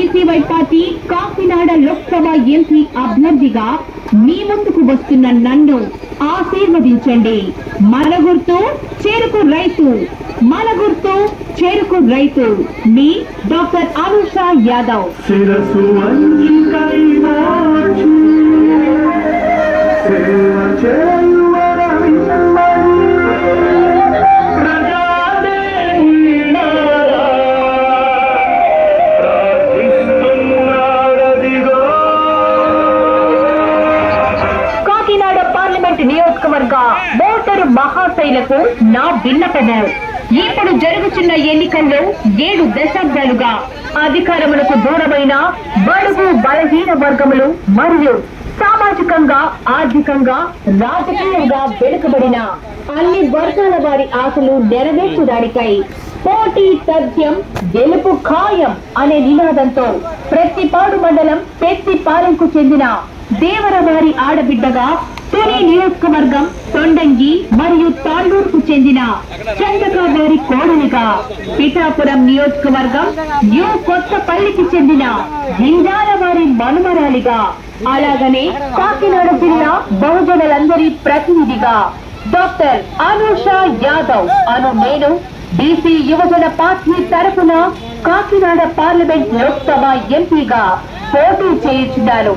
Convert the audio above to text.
BCY party Kakinada Lok Sabha MP అభ్యర్థిగా మీ ముందుకు వస్తున్న నన్ను ఆశీర్వదించండి. మన గుర్తు చెరుకు రైతు, మన గుర్తు చెరుకు రైతు. మీ డాక్టర్ అనుష యాదవ్. కాకినాడ పార్లమెంట్ నియోజకవర్గ ఓటరు మహాశైలకు నా విన్నపము. ఇప్పుడు జరుగుతున్న ఎన్నికల్లో 7 దశాబ్దాలుగా అధికారములకు దూరమైన బడుగు బలహీన వర్గములు మరియు సామాజికంగా, ఆర్థికంగా, రాజకీయంగా వెనుకబడిన అన్ని వర్గాల వారి ఆశలు నెరవేర్చడానికై పోటీ తథ్యం గెలుపు ఖాయం అనే నినాదంతో ప్రతిపాడు మండలం పెద్దిపాలెంకు చెందిన దేవరవారి ఆడబిడ్డగా తొలి నియోజకవర్గం తొండంగి మరియు తాండూరుకు చెందిన చంద్రకావారి కోడలిగా, పిఠాపురం నియోజకవర్గం యు కొత్తపల్లికి చెందిన గింజాలవారి మనుమరాలిగా, అలాగనే కాకినాడ జిల్లా బహుజనులందరి ప్రతినిధిగా డాక్టర్ అనుష యాదవ్ అను నేను బీసీ యువజన పార్టీ తరఫున కాకినాడ పార్లమెంట్ లోక్సభ ఎంపీగా పోటీ చేయుచున్నాను.